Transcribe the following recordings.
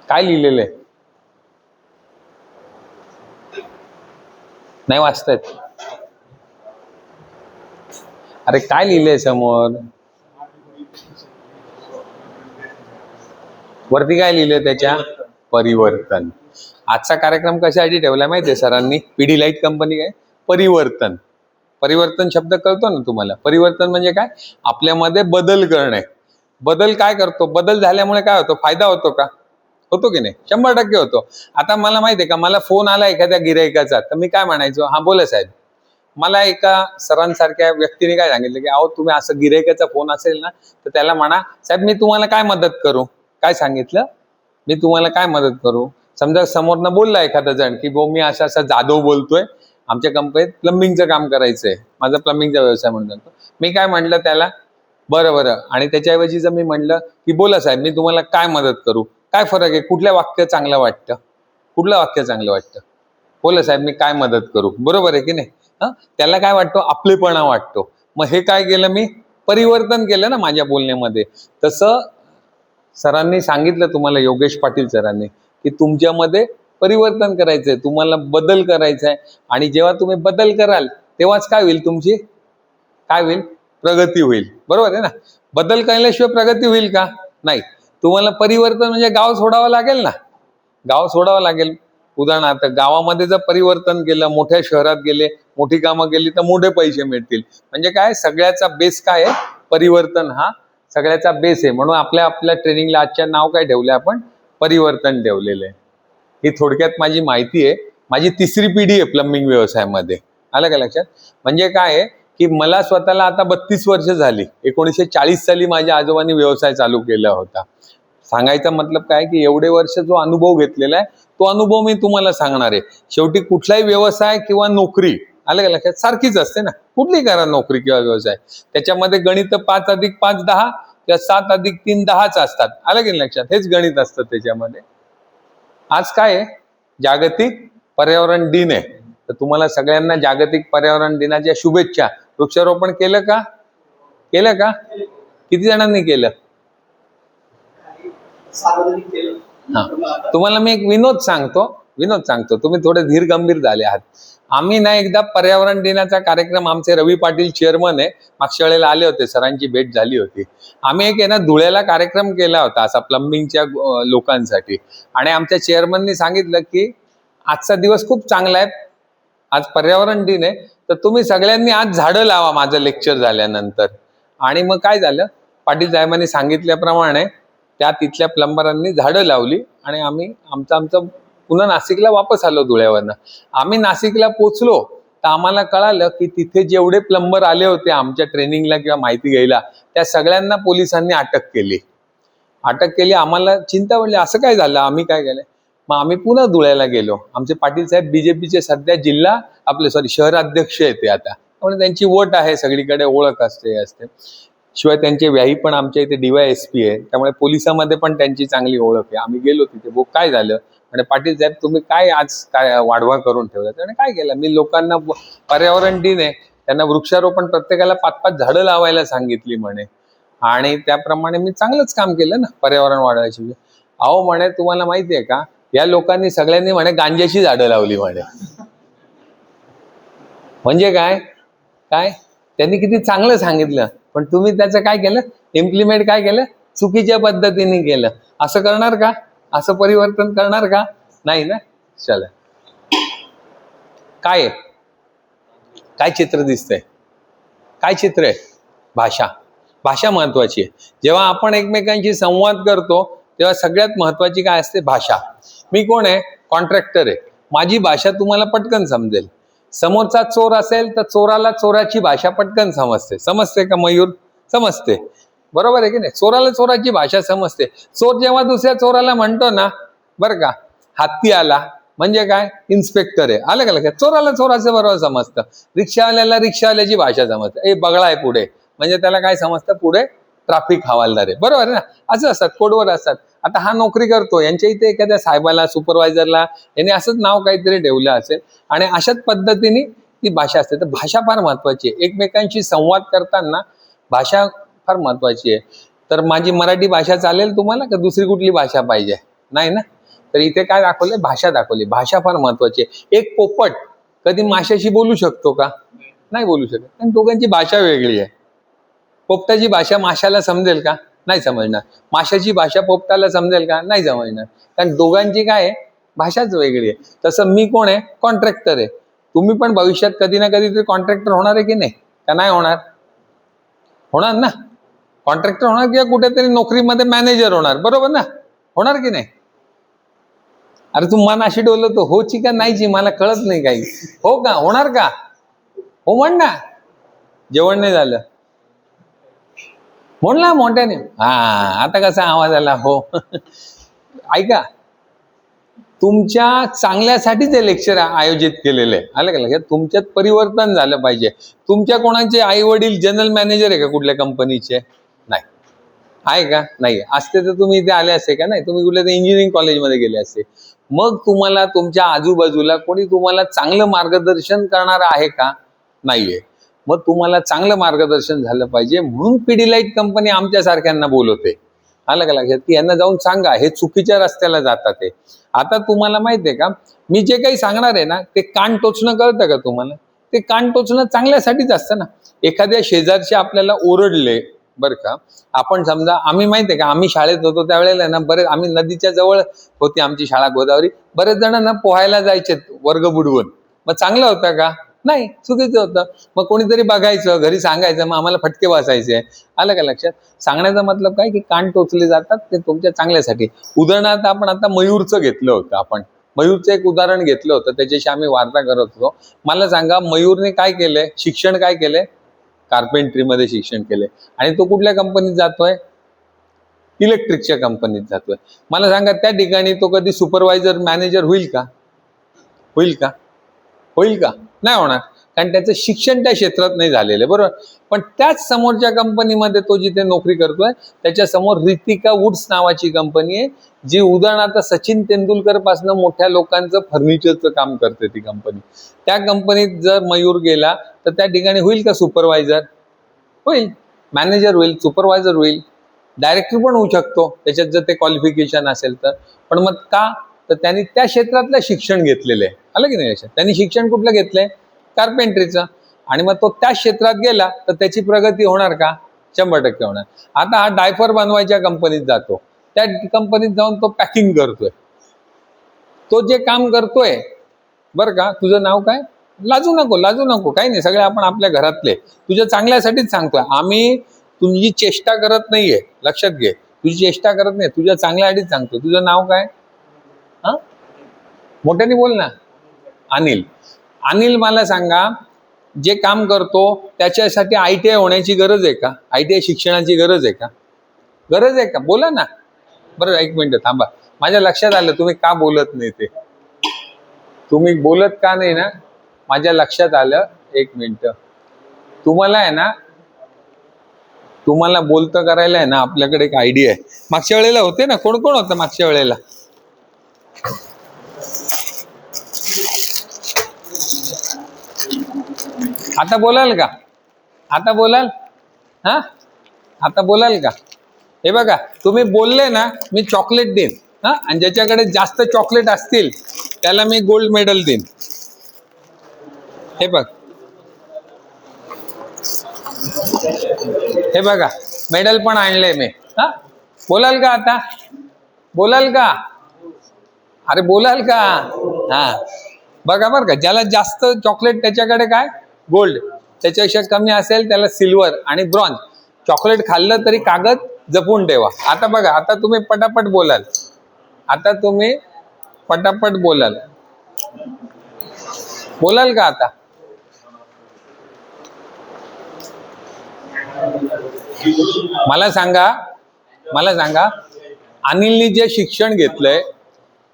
काय लिहिलेलं आहे? नाही वाचतायत? अरे काय लिहिलंय समोर? वरती काय लिहिलंय त्याच्या? परिवर्तन. आजचा कार्यक्रम कशासाठी ठेवला माहितीये सरांनी? पीडी लाईट कंपनी काय परिवर्तन. परिवर्तन शब्द कळतो ना तुम्हाला? परिवर्तन म्हणजे काय? आपल्यामध्ये बदल करणे. बदल काय करतो? बदल झाल्यामुळे काय होतो? फायदा होतो का? होतो की नाही? 100% होतो. आता मला माहितीये का, मला फोन आला एखाद्या गिरायकाचा, तर मी काय म्हणायचो? हा बोला साहेब. मला एका सरांसारख्या व्यक्तीने काय सांगितलं की अहो तुम्ही असं गिरायकाचा फोन असेल ना तर त्याला म्हणा साहेब मी तुम्हाला काय मदत करू. काय सांगितलं? मी तुम्हाला काय मदत करू. समजा समोरनं बोलला एखादा जण की गो मी असा असा जाधव बोलतोय, आमच्या कंपनीत प्लंबिंगचं काम करायचंय, माझा प्लंबिंगचा व्यवसाय म्हणून जातो. मी काय म्हटलं त्याला? बरं बरं. आणि त्याच्याऐवजी जर मी म्हटलं की बोला साहेब मी तुम्हाला काय मदत करू, काय फरक आहे? कुठल्या वाक्य चांगलं वाटतं? कुठलं वाक्य चांगलं वाटतं? बोला साहेब मी काय मदत करू. बरोबर आहे की नाही? त्याला काय वाटतो? आपलेपणा वाटतो. मग हे काय केलं मी? परिवर्तन केलं ना माझ्या बोलण्यामध्ये. तसं सरांनी सांगितलं तुम्हाला, योगेश पाटील सरांनी, की तुमच्यामध्ये परिवर्तन करायचंय, तुम्हाला बदल करायचा आहे. आणि जेव्हा तुम्ही बदल कराल तेव्हाच काय होईल तुमची? काय होईल? प्रगती होईल. बरोबर आहे ना? बदल केल्याशिवाय प्रगती होईल का? नाही. तुम्हाला परिवर्तन म्हणजे गाव सोडावं लागेल ना. गाव सोडावं लागेल. उदाहरणार्थ गावामध्ये जर परिवर्तन केलं, मोठ्या शहरात गेले, मोठी कामं केली तर मोठे पैसे मिळतील. म्हणजे काय? सगळ्याचा बेस काय आहे? परिवर्तन हा सगळ्याचा बेस आहे. म्हणून आपल्या ट्रेनिंगला आजच्या नाव काय ठेवलं आपण? परिवर्तन ठेवलेलं आहे. ही थोडक्यात माझी माहिती आहे. माझी 3री पिढी आहे प्लंबिंग व्यवसायामध्ये. आलं का लक्षात? म्हणजे काय आहे की मला स्वतःला आता 32 वर्ष झाली. 1940 साली माझ्या आजोबांनी व्यवसाय चालू केला होता. सांगायचा मतलब काय की एवढे वर्ष जो अनुभव घेतलेला आहे तो अनुभव मी तुम्हाला सांगणार आहे. शेवटी कुठलाही व्यवसाय किंवा नोकरी, आलं का लक्षात, सारखीच असते ना. कुठली करा नोकरी किंवा व्यवसाय, त्याच्यामध्ये गणित 5 + 5 = 10 किंवा 7 + 3 = 10च असतात. आलं की लक्षात? हेच गणित असतं त्याच्यामध्ये. आज काय आहे? जागतिक पर्यावरण दिन आहे. तर तुम्हाला सगळ्यांना जागतिक पर्यावरण दिनाच्या शुभेच्छा. वृक्षारोपण केलं का? केलं का? किती जणांनी केलं? हा. तुम्हाला मी एक विनोद सांगतो, तुम्ही थोडे धीर गंभीर झाले आहात. आम्ही ना एकदा पर्यावरण दिनाचा कार्यक्रम, आमचे रवी पाटील चेअरमन आहे, मागच्या वेळेला आले होते, सरांची भेट झाली होती. आम्ही एक आहे ना धुळ्याला कार्यक्रम केला होता असा प्लंबिंगच्या लोकांसाठी. आणि आमच्या चेअरमननी सांगितलं की आजचा दिवस खूप चांगला आहे, आज पर्यावरण दिन आहे, तर तुम्ही सगळ्यांनी आज झाडं लावा माझं लेक्चर झाल्यानंतर. आणि मग काय झालं? पाटील साहेबांनी सांगितल्याप्रमाणे त्या तिथल्या प्लंबरांनी झाडं लावली आणि आम्ही आमचं पुन्हा नाशिकला वापस आलो धुळ्यावरनं. आम्ही नाशिकला पोचलो तर आम्हाला कळालं की तिथे जेवढे प्लंबर आले होते आमच्या ट्रेनिंगला किंवा माहिती घ्यायला, त्या सगळ्यांना पोलिसांनी अटक केली. आम्हाला चिंता पडली, असं काय झालं? आम्ही काय केलं? मग आम्ही पुन्हा धुळ्याला गेलो. आमचे पाटील साहेब बीजेपीचे सध्या शहराध्यक्ष आहेत ते आता, त्यामुळे त्यांची वोट आहे, सगळीकडे ओळख असते. शिवाय त्यांचे व्याही पण आमच्या इथे DYSP आहे, त्यामुळे पोलिसांमध्ये पण त्यांची चांगली ओळख आहे. आम्ही गेलो तिथे, काय झालं? आणि पाटील साहेब तुम्ही काय आज काय वाढवा करून ठेवला? त्याने काय केलं? मी लोकांना पर्यावरण दिन आहे, त्यांना वृक्षारोपण प्रत्येकाला 5-5 झाडं लावायला सांगितली म्हणे. आणि त्याप्रमाणे मी चांगलंच काम केलं ना पर्यावरण वाढवायची. अहो म्हणे तुम्हाला माहितीये का, या लोकांनी सगळ्यांनी म्हणे गांजाची झाडं लावली म्हणे. म्हणजे काय? त्यांनी किती चांगलं सांगितलं, पण तुम्ही त्याचं काय केलं? इम्प्लिमेंट काय केलं? चुकीच्या पद्धतीने केलं. असं करणार का? असं परिवर्तन करणार का? नाही ना. चला, काय चित्र दिसतंय? काय चित्र आहे? भाषा महत्वाची आहे. जेव्हा आपण एकमेकांशी संवाद करतो तेव्हा सगळ्यात महत्वाची काय असते? भाषा. मी कोण आहे? कॉन्ट्रॅक्टर आहे. माझी भाषा तुम्हाला पटकन समजेल. समोरचा चोर असेल तर चोराला चोराची भाषा पटकन समजते का मयूर? समजते. बरोबर आहे की नाही? चोराला चोराची भाषा समजते. चोर जेव्हा दुसऱ्या चोराला म्हणतो ना, बरं का, हत्ती आला म्हणजे काय? इन्स्पेक्टर आहे. आलं का लक्षात? चोराला चोराचं बरोबर समजतं. रिक्षावाल्याला रिक्षावाल्याची भाषा समजते. बगळा आहे पुढे, म्हणजे त्याला काय समजतं? पुढे ट्रॅफिक हवालदार आहे. बरोबर आहे ना? असं असतात, कोडवर असतात. आता हा नोकरी करतो, यांच्या इथे एखाद्या साहेबाला, सुपरवायझरला यांनी असंच नाव काहीतरी ठेवलं असेल आणि अशाच पद्धतीने ती भाषा असते. तर भाषा फार महत्वाची आहे. एकमेकांशी संवाद करताना भाषा फार महत्वाची आहे. तर माझी मराठी भाषा चालेल तुम्हाला का दुसरी कुठली भाषा पाहिजे? नाही ना. तर इथे काय दाखवलंय? भाषा दाखवली. भाषा फार महत्वाची आहे. एक पोपट कधी माशाशी बोलू शकतो का? नाही बोलू शकत, कारण दोघांची भाषा वेगळी आहे. पोपटाची भाषा माशाला समजेल का? नाही समजणार. माशाची भाषा पोपटाला समजेल का? नाही समजणार, कारण दोघांची काय आहे? भाषाच वेगळी आहे. तसं मी कोण आहे? कॉन्ट्रॅक्टर आहे. तुम्ही पण भविष्यात कधी ना कधीतरी कॉन्ट्रॅक्टर होणार आहे की नाही? का नाही होणार? होणार ना. कॉन्ट्रॅक्टर होणार किंवा कुठेतरी नोकरीमध्ये मॅनेजर होणार, बरोबर ना? होणार की नाही? अरे तू मन अशी डोलतो, होची का नाहीची मला कळत नाही काही. हो का? होणार का? हो म्हण ना. जेवण नाही झालं म्हणला मोठ्याने. हा, आता कसा आवाज आला? हो. ऐका, तुमच्या चांगल्यासाठीच हे लेक्चर आयोजित केलेलं आहे. आलं का लक्षात? तुमच्यात परिवर्तन झालं पाहिजे. तुमच्या कोणाचे आई वडील जनरल मॅनेजर आहे का कुठल्या कंपनीचे? नाही. आहे का? नाही. असते तर तुम्ही इथे आले असते का? नाही. तुम्ही कुठल्या तर इंजिनिअरिंग कॉलेजमध्ये गेले असते. मग तुम्हाला तुमच्या आजूबाजूला कोणी तुम्हाला चांगलं मार्गदर्शन करणार आहे का? नाहीये. मग तुम्हाला चांगलं मार्गदर्शन झालं पाहिजे म्हणून पिडिलाइट कंपनी आमच्यासारख्यांना बोलवते. आलं का लक्षात? की यांना जाऊन सांगा हे चुकीच्या रस्त्याला जातात ते. आता तुम्हाला माहिती आहे का, मी जे काही सांगणार आहे ना ते कान टोचणं कळतं का तुम्हाला? ते कान टोचणं चांगल्यासाठीच असतं ना. एखाद्या शेजारचे आपल्याला ओरडले बरं का, आपण समजा आम्ही माहिती आहे का, आम्ही शाळेत होतो त्यावेळेला ना बरेच, आम्ही नदीच्या जवळ होती आमची शाळा गोदावरी, बरेच जण ना पोहायला जायचे वर्ग बुडवून. मग चांगलं होतं का? नाही, चुकीचं होतं. मग कोणीतरी बघायचं, घरी सांगायचं, मग आम्हाला फटके बसायचे. आलं का लक्षात? सांगण्याचा मतलब काय की कान टोचले जातात ते तुमच्या चांगल्यासाठी. उदाहरणार्थ आपण आता मयूरचं घेतलं होतं, आपण मयूरचं एक उदाहरण घेतलं होतं, त्याच्याशी आम्ही वार्ता करत होतो. मला सांगा, मयूरने काय केलंय? शिक्षण काय केलंय? कार्पेंट्रीमध्ये शिक्षण केलंय. आणि तो कुठल्या कंपनीत जातोय? इलेक्ट्रिकच्या कंपनीत जातोय. मला सांगा, त्या ठिकाणी तो कधी सुपरवायझर मॅनेजर होईल का? होईल का? होईल का? नाही होणार, कारण त्याचं शिक्षण त्या क्षेत्रात नाही झालेलं, बरोबर. पण त्याच समोरच्या कंपनीमध्ये तो जिथे नोकरी करतोय त्याच्या समोर रितिका वुड्स नावाची कंपनी आहे, जी उदाहरणार्थ सचिन तेंडुलकर पासून मोठ्या लोकांचं फर्निचरचं काम करते ती कंपनी. त्या कंपनीत जर मयूर गेला तर त्या ठिकाणी होईल का सुपरवायझर? होईल. मॅनेजर होईल, सुपरवायझर होईल, डायरेक्टर पण होऊ शकतो त्याच्यात जर ते क्वालिफिकेशन असेल तर. पण मग का? तर त्यांनी त्या क्षेत्रातलं शिक्षण घेतलेलं आहे. आलं की नाही लक्षात? त्यांनी शिक्षण कुठलं घेतलंय? कार्पेंट्रीचं. आणि मग तो त्या क्षेत्रात गेला तर त्याची प्रगती होणार का? 100% होणार. आता हा डायपर बनवायच्या कंपनीत जातो, त्या कंपनीत जाऊन तो पॅकिंग करतोय. तो जे काम करतोय बरं का, तुझं नाव काय? लाजू नको, लाजू नको, काही नाही, सगळे आपण आपल्या घरातले. तुझ्या चांगल्यासाठीच सांगतोय आम्ही, तुझी चेष्टा करत नाहीये, लक्षात घे. तुझी चेष्टा करत नाही, तुझ्या चांगल्यासाठीच सांगतो. तुझं नाव काय? हा, मोठ्याने बोल ना. अनिल. अनिल, मला सांगा, जे काम करतो त्याच्यासाठी ITI होण्याची गरज आहे का? ITI शिक्षणाची गरज आहे का? गरज आहे का? बोला ना. बरं, एक मिनिट थांबा, माझ्या लक्षात आलं तुम्ही का बोलत नाही ते. तुम्ही बोलत का नाही ना, माझ्या लक्षात आलं. एक मिनिट, तुम्हाला आहे ना, तुम्हाला बोलतं करायला आहे ना, आपल्याकडे एक आयडिया आहे. मागच्या वेळेला होते ना, कोण कोण होतं मागच्या वेळेला? आता बोलाल का? आता बोलाल? हा, आता बोलाल का? हे बघा, तुम्ही बोलले ना, मी चॉकलेट देईन. हा, आणि ज्याच्याकडे जास्त चॉकलेट असतील त्याला मी गोल्ड मेडल देईन. हे बघ, हे बघा, मेडल पण आणले मी. हा, बोलाल का आता? बोलाल का? अरे बोलाल का? हा, बघा बरं का, ज्याला जास्त चॉकलेट त्याच्याकडे काय? गोल्ड. त्याच्यापेक्षा कमी असेल त्याला सिल्वर आणि ब्रॉन्झ. चॉकलेट खाल्लं तरी कागद जपून ठेवा. आता बघा, आता तुम्ही पटापट बोलाल. आता तुम्ही पटापट बोलाल. बोलाल का आता? मला सांगा, मला सांगा, अनिलनी जे शिक्षण घेतलंय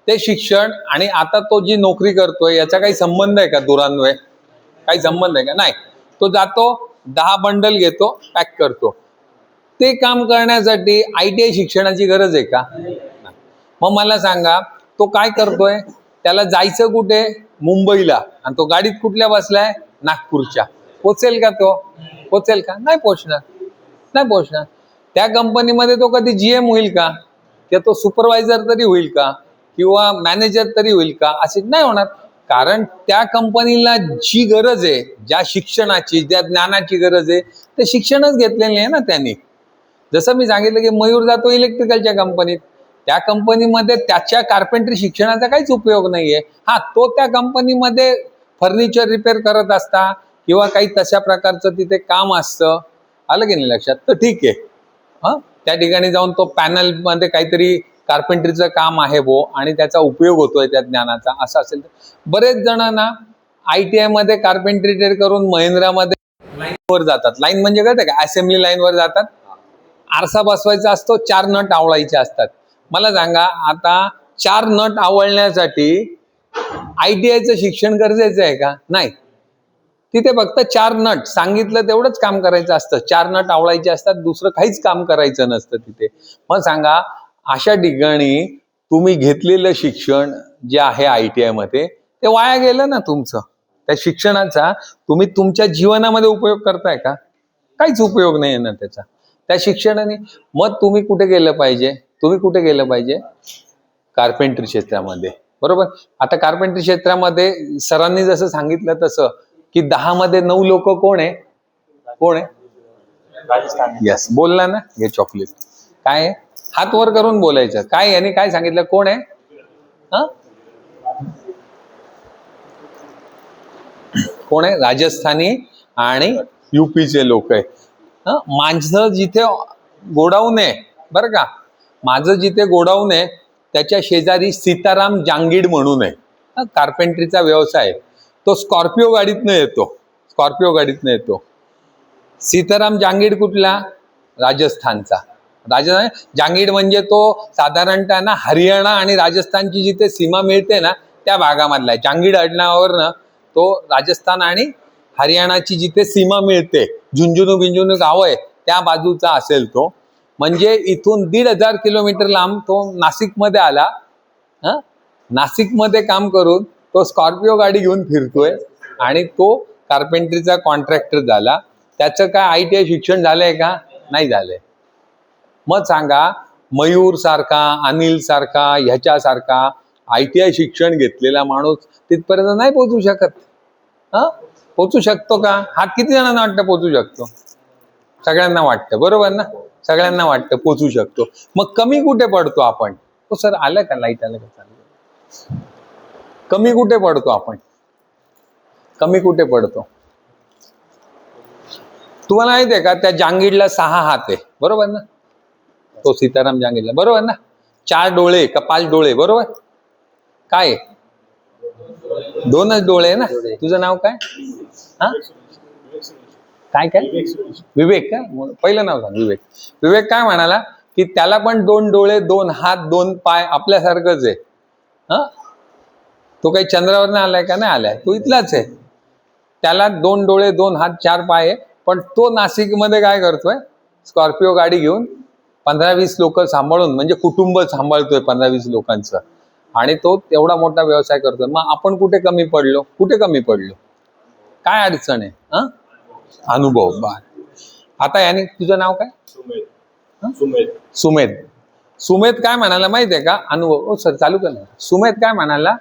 ते शिक्षण आणि आता तो जी नोकरी करतोय याचा काही संबंध आहे का? दुरान्वय काही संबंध आहे का? नाही. तो जातो, 10 बंडल घेतो, पॅक करतो. ते काम करण्यासाठी ITI शिक्षणाची गरज आहे का? मग मला सांगा, तो काय करतोय? त्याला जायचं कुठे? मुंबईला. आणि तो गाडीत कुठल्या बसलाय? नागपूरच्या. पोचेल का तो? पोचेल का? नाही पोचणार, नाही पोचणार. त्या कंपनीमध्ये तो कधी GM होईल का? किंवा तो सुपरवायझर तरी होईल का? किंवा मॅनेजर तरी होईल का, असे नाही होणार. कारण त्या कंपनीला जी गरज आहे, ज्या शिक्षणाची, ज्या ज्ञानाची गरज आहे, ते शिक्षणच घेतलेलं नाही ना त्यांनी. जसं मी सांगितलं की मयूर जातो इलेक्ट्रिकलच्या कंपनीत, त्या कंपनीमध्ये त्याच्या कार्पेंट्री शिक्षणाचा काहीच उपयोग नाहीये. हा, तो त्या कंपनीमध्ये फर्निचर रिपेअर करत असता किंवा काही तशा प्रकारचं तिथे काम असतं, आलं की नाही लक्षात, तर ठीक आहे. हा, त्या ठिकाणी जाऊन तो पॅनलमध्ये काहीतरी कार्पेंट्रीचं काम आहे आणि त्याचा उपयोग होतोय त्या ज्ञानाचा, असं असेल तर. बरेच जण ना ITI मध्ये कार्पेंट्री ट्रेड करून महिंद्रामध्ये लाईनवर जातात. लाईन म्हणजे कळतं का, असेंब्ली लाईनवर जातात. आरसा बसवायचा असतो, 4 नट आवळायचे असतात. मला सांगा, आता 4 नट आवळण्यासाठी ITIचं शिक्षण गरजेचं आहे का? नाही. तिथे फक्त 4 नट सांगितलं तेवढंच काम करायचं असतं. 4 नट आवळायचे असतात, दुसरं काहीच काम करायचं नसतं तिथे. मग सांगा, अशा ठिकाणी तुम्ही घेतलेलं शिक्षण जे आहे ITI मध्ये, ते वाया गेलं ना तुमचं. त्या शिक्षणाचा तुम्ही तुमच्या जीवनामध्ये उपयोग करताय का? काहीच उपयोग नाही ना त्याचा, त्या शिक्षणाने. मग तुम्ही कुठे गेलं पाहिजे? तुम्ही कुठे गेलं पाहिजे? कार्पेंट्री क्षेत्रामध्ये, बरोबर. आता कार्पेंट्री क्षेत्रामध्ये सरांनी जसं सांगितलं तसं की 10 मध्ये 9 लोक कोण आहे? कोण आहे? राजस्थान. यस, बोलला ना. हे चॉकलेट काय आहे? हात वर करून बोलायचं. काय याने काय सांगितलं? कोण आहे? हा, कोण आहे? राजस्थानी आणि UPचे लोक आहे. माझं जिथे गोडाऊन आहे, बरं का, माझं जिथे गोडाऊन आहे त्याच्या शेजारी सीताराम जांगीड म्हणून आहे. कार्पेंट्रीचा व्यवसाय. तो स्कॉर्पिओ गाडीतनं येतो. स्कॉर्पिओ गाडीतनं येतो. सीताराम जांगीड कुठला? राजस्थानचा. राजस्थान जांगीड म्हणजे तो साधारणतः ना हरियाणा आणि राजस्थानची जिथे सीमा मिळते ना, त्या भागामधला आहे. जांगीड आडनावावरनं तो राजस्थान आणि हरियाणाची जिथे सीमा मिळते, झुंझुनू बिंजुनू गाव आहे, त्या बाजूचा असेल तो. म्हणजे इथून 1,500 किलोमीटर लांब तो नाशिकमध्ये आला. नाशिकमध्ये काम करून तो स्कॉर्पिओ गाडी घेऊन फिरतोय आणि तो कार्पेंट्रीचा कॉन्ट्रॅक्टर झाला. त्याचं काय ITI शिक्षण झालंय का? नाही झालंय. मग सांगा, मयूर सारखा, अनिल सारखा, ह्याच्यासारखा ITI शिक्षण घेतलेला माणूस तिथपर्यंत नाही पोहोचू शकत. पोहोचू शकतो का? हात किती जणांना वाटतं पोहोचू शकतो? सगळ्यांना वाटतं, बरोबर ना. सगळ्यांना वाटतं पोहोचू शकतो. मग कमी कुठे पडतो आपण? हो सर, आलं का? लाईट आलं का? चालू. कमी कुठे पडतो आपण? कमी कुठे पडतो? तुम्हाला माहिती आहे का, त्या जांगीडला 6 हात आहे, बरोबर ना. तो सीताराम जांगीडला, बरोबर ना. 4 डोळे का 5 डोळे? बरोबर. काय 2च डोळे आहे ना. तुझं नाव काय? हा, काय काय? विवेक का? पहिलं नाव सांग. विवेक. विवेक काय म्हणाला की त्याला पण 2 डोळे, 2 हात, 2 पाय आपल्यासारखंच आहे. तो काही चंद्रावर आलाय का? नाही आलाय. तो इथलाच आहे. त्याला 2 डोळे, 2 हात, 4 पाय आहे. पण तो नाशिकमध्ये काय करतोय? स्कॉर्पिओ गाडी घेऊन 15-20 लोक सांभाळून, म्हणजे कुटुंब सांभाळतोय 15-20 लोकांचं, आणि तो तेवढा मोठा व्यवसाय करतोय. मग आपण कुठे कमी पडलो? कुठे कमी पडलो? काय अडचण आहे? अनुभव. बार. आता याने, तुझं नाव काय? सुमेध. सुमेध काय म्हणाला माहितीये का? अनुभव. ओ सर, चालू कर ना. सुमेध काय म्हणाला?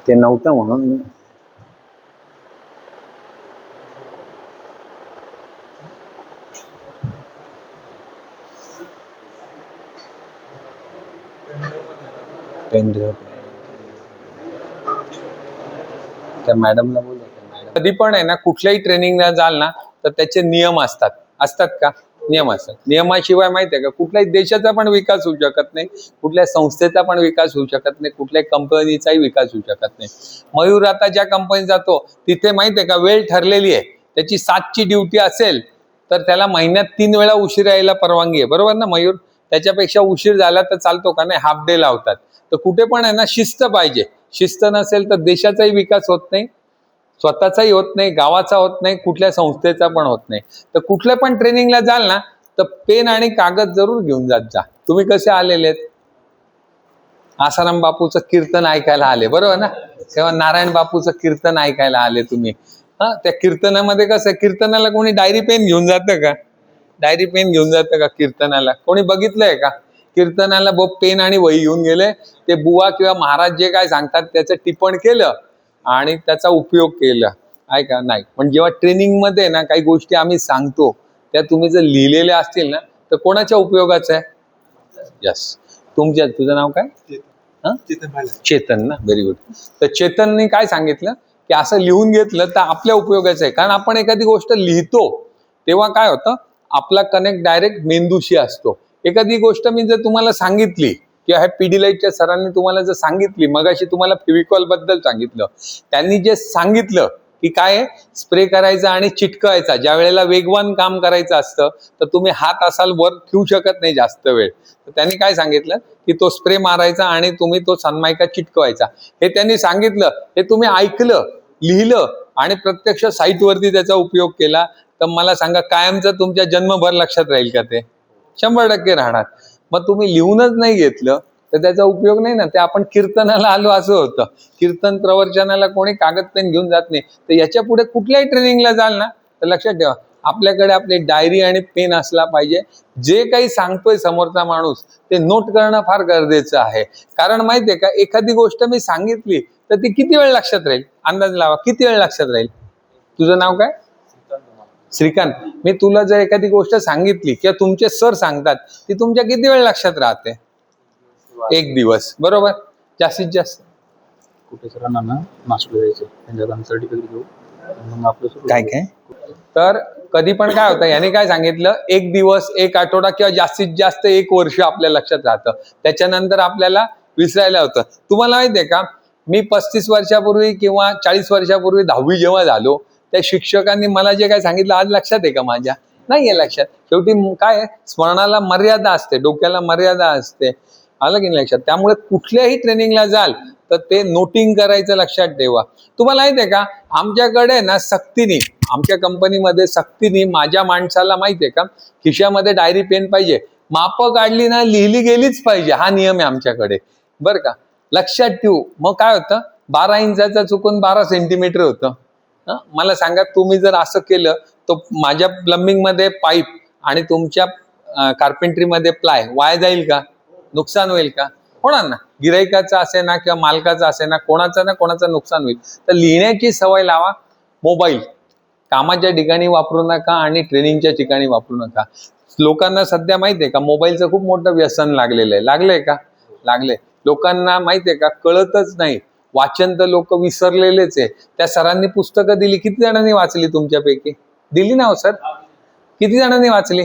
ते नव्हतं म्हणून. त्या मॅडमला बोलू. कधी पण आहे ना, कुठल्याही ट्रेनिंगला जाल ना, तर त्याचे नियम असतात का? नियम असतात. नियमाशिवाय माहिती आहे का, कुठल्याही देशाचा पण विकास होऊ शकत नाही, कुठल्या संस्थेचा पण विकास होऊ शकत नाही, कुठल्याही कंपनीचाही विकास होऊ शकत नाही. मयूर आता ज्या कंपनीत जातो तिथे माहिती आहे का, वेळ ठरलेली आहे. त्याची 7ची ड्युटी असेल तर त्याला महिन्यात 3 वेळा उशीर यायला परवानगी आहे, बरोबर ना मयूर. त्याच्यापेक्षा उशीर झाला तर चालतो का? नाही, हाफ डे लावतात. तर कुठे पण आहे ना, शिस्त पाहिजे. शिस्त नसेल तर देशाचाही विकास होत नाही, स्वतःचाही होत नाही, गावाचा होत नाही, कुठल्या संस्थेचा पण होत नाही. तर कुठल्या पण ट्रेनिंगला जाल ना, तर पेन आणि कागद जरूर घेऊन जात जा. तुम्ही कसे आलेले? आसाराम बापूचं कीर्तन ऐकायला आले, बरोबर ना. तेव्हा नारायण बापूचं कीर्तन ऐकायला आले तुम्ही. त्या कीर्तनामध्ये कसं, कीर्तनाला कोणी डायरी पेन घेऊन जातं का? डायरी पेन घेऊन जातं का कीर्तनाला? कोणी बघितलंय का? कीर्तनाला पेन आणि वही घेऊन गेले, ते बुवा किंवा महाराज जे काय सांगतात त्याचं टिप्पण केलं आणि त्याचा उपयोग केला, आहे का नाही. पण जेव्हा ट्रेनिंगमध्ये ना काही गोष्टी आम्ही सांगतो त्या तुम्ही जर लिहिलेल्या असतील ना तर कोणाच्या उपयोगाचं आहे? यस, तुझं नाव काय? चेतन ना, व्हेरी गुड. तर चेतनने काय सांगितलं की असं लिहून घेतलं तर आपल्या उपयोगाचं आहे. कारण आपण एखादी गोष्ट लिहितो तेव्हा काय होतं, आपला कनेक्ट डायरेक्ट मेंदूशी असतो. एखादी गोष्ट मी जर तुम्हाला सांगितली किंवा ह्या पिढीलाईटच्या सरांनी तुम्हाला जर सांगितली, मगाशी तुम्हाला फेविकॉल बद्दल सांगितलं, त्यांनी जे सांगितलं की काय स्प्रे करायचा आणि चिटकायचा, ज्या वेळेला वेगवान काम करायचं असतं तर तुम्ही हात असाल वर ठेवू शकत नाही जास्त वेळ, तर त्यांनी काय सांगितलं की तो स्प्रे मारायचा आणि तुम्ही तो सनमायका चिटकवायचा. हे त्यांनी सांगितलं, हे तुम्ही ऐकलं, लिहिलं आणि प्रत्यक्ष साईटवरती त्याचा उपयोग केला तर मला सांगा कायमचं तुमच्या जन्मभर लक्षात राहील का? ते 100% राहणार. मग तुम्ही लिहूनच नाही घेतलं तर त्याचा उपयोग नाही ना. ते आपण कीर्तनाला आलो असं होतं, कीर्तन प्रवचनाला कोणी कागद पेन घेऊन जात नाही. तर याच्या पुढे कुठल्याही ट्रेनिंगला जाल ना तर लक्षात ठेवा, आपल्याकडे आपली डायरी आणि पेन असला पाहिजे. जे काही सांगतोय समोरचा माणूस ते नोट करणं फार गरजेचं आहे. कारण माहितीये का, एखादी गोष्ट मी सांगितली तर ती किती वेळ लक्षात राहील? अंदाज लावा, किती वेळ लक्षात राहील? तुझं नाव काय? श्रीकांत. मी तुला जर एखादी गोष्ट सांगितली किंवा तुमचे सर सांगतात, ती तुमच्या किती वेळ लक्षात राहते? 1 दिवस, बरोबर, जास्तीत जास्त. कुठे सरांना नाशिकला जायचं, त्यांच्याकडून सर्टिफिकेट घेऊ मग आपलं काय काय. तर कधी पण काय होतं, याने काय सांगितलं, 1 दिवस, 1 आठवडा किंवा जास्तीत जास्त 1 वर्ष आपल्या लक्षात राहतं. त्याच्यानंतर आपल्याला विसरायला होतं. तुम्हाला माहितीये का, मी 35 वर्षापूर्वी किंवा 40 वर्षापूर्वी 10वी जेव्हा झालो, त्या शिक्षकांनी मला जे काय सांगितलं आज लक्षात आहे का माझ्या? नाहीये लक्षात. शेवटी काय, स्मरणाला मर्यादा असते, डोक्याला मर्यादा असते. आलं की नाही लक्षात? त्यामुळे कुठल्याही ट्रेनिंगला जाल तर ते नोटिंग करायचं लक्षात ठेवा. तुम्हाला माहितीये का, आमच्याकडे ना सक्तीने, आमच्या कंपनीमध्ये सक्तीने माझ्या माणसाला माहितीये का, खिशामध्ये डायरी पेन पाहिजे, मापं काढली ना लिहिली गेलीच पाहिजे, हा नियम आहे आमच्याकडे, बरं का. लक्षात ठेवू. मग काय होतं, 12 इंचाचा चुकून 12 सेंटीमीटर होतं. मला सांगा, तुम्ही जर असं केलं तर माझ्या प्लंबिंग मध्ये पाईप आणि तुमच्या कार्पेंट्रीमध्ये प्लाय वाया जाईल का? नुकसान होईल का? होणार ना. गिराईकाचं असे ना किंवा मालकाचं असे ना, कोणाचं ना कोणाचं नुकसान होईल. तर लिहिण्याची सवय लावा. मोबाईल कामाच्या ठिकाणी वापरू नका आणि ट्रेनिंगच्या ठिकाणी वापरू नका. लोकांना सध्या माहितीये का, मोबाईलचं खूप मोठं व्यसन लागलेलं आहे. लागलंय का? लागले. लोकांना माहितीये का, कळतच नाही. वाचन तर लोक विसरलेलेच आहे. त्या सरांनी पुस्तकं दिली, किती जणांनी वाचली तुमच्यापैकी? दिली ना हो सर? किती जणांनी वाचली?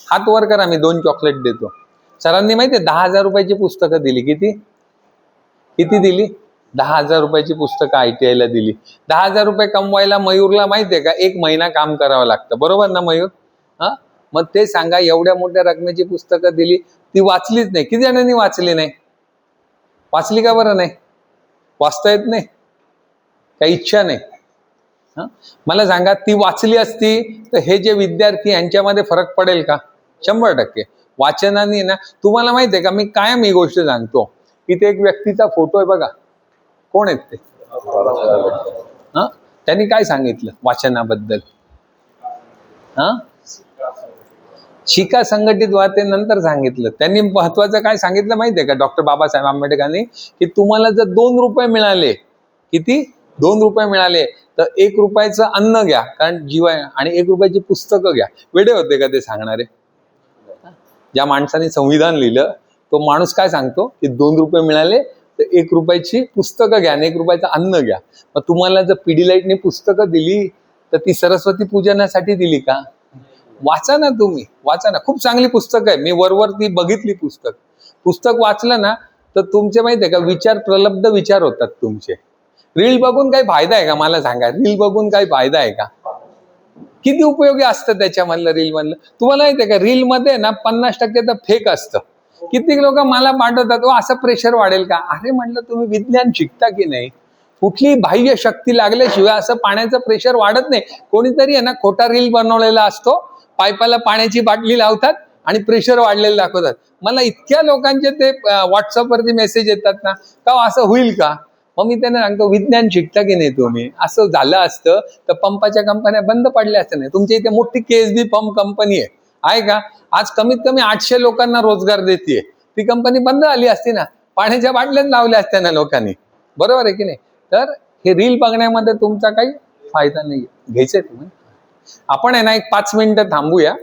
हात वर करा, मी 2 चॉकलेट देतो. सरांनी माहितीये 10,000 रुपयाची पुस्तकं दिली. किती किती दिली? 10,000 रुपयाची पुस्तकं ITI ला दिली. 10,000 रुपये कमवायला मयूरला माहितीये का 1 महिना काम करावं लागतं, बरोबर ना मयूर? मग ते सांगा, एवढ्या मोठ्या रकमेची पुस्तकं दिली, ती वाचलीच नाही. किती जणांनी वाचली नाही? वाचली का बरं नाही? वाचता येत नाही? काही इच्छा नाही? मला सांगा, ती वाचली असती तर हे जे विद्यार्थी यांच्यामध्ये फरक पडेल का? 100%. वाचनाने ना, तुम्हाला माहितीये का, मी कायम ही गोष्ट सांगतो, इथे एक व्यक्तीचा फोटो आहे बघा, कोण आहेत ते? त्यांनी काय सांगितलं वाचनाबद्दल? शिका, संघटित व्हा, ते नंतर सांगितलं. त्यांनी महत्वाचं काय सांगितलं माहितीये का, डॉक्टर बाबासाहेब आंबेडकरांनी, की तुम्हाला जर 2 रुपये मिळाले, किती? 2 रुपये मिळाले तर 1 रुपयाचं अन्न घ्या, कारण जीव आहे, आणि 1 रुपयाची पुस्तकं घ्या. वेडे होते का ते सांगणारे? ज्या माणसाने संविधान लिहिलं तो माणूस काय सांगतो की 2 रुपये मिळाले तर 1 रुपयाची पुस्तकं घ्या आणि 1 रुपयाचं अन्न घ्या. मग तुम्हाला जर पिढीलाईटने पुस्तकं दिली तर ती सरस्वती पूजनासाठी दिली का? वाचा ना, तुम्ही वाचा ना. खूप चांगली पुस्तक आहे, मी वरवर ती बघितली. पुस्तक वाचलं ना तर तुमचे माहितीये का, विचार, प्रलब्ध विचार होतात तुमचे. रील बघून काही फायदा आहे का? मला सांगा, रील बघून काही फायदा आहे का? किती उपयोगी असतं त्याच्यामधलं, रील मधलं. तुम्हाला माहितीये का, रील मध्ये ना 50% तर फेक असतं. किती लोक मला पाठवतात, असं प्रेशर वाढेल का? अरे म्हटलं, तुम्ही विज्ञान शिकता की नाही? कुठली बाह्य शक्ती लागल्याशिवाय असं पाण्याचं प्रेशर वाढत नाही. कोणीतरी आहे ना खोटा रील बनवलेला असतो, पाईपाला पाण्याची बाटली लावतात आणि प्रेशर वाढलेलं दाखवतात. मला इतक्या लोकांचे ते व्हॉट्सअपवरती मेसेज येतात ना, का असं होईल का? मग मी त्यांना सांगतो, विज्ञान शिकता की नाही तुम्ही? असं झालं असतं तर पंपाच्या कंपन्या बंद पडल्या असत्या नाही. तुमच्या इथे मोठी KSB पंप कंपनी आहे का? आज कमीत कमी 800 लोकांना रोजगार देते. ती कंपनी बंद झाली असती ना, पाण्याच्या बाटल्यात लावल्या असत्या ना लोकांनी, बरोबर आहे की नाही? तर हे रील बघण्यामध्ये तुमचा काही फायदा नाही, घ्यायचंय तुम्ही. आपण आहे ना एक 5 मिनिटं थांबूया.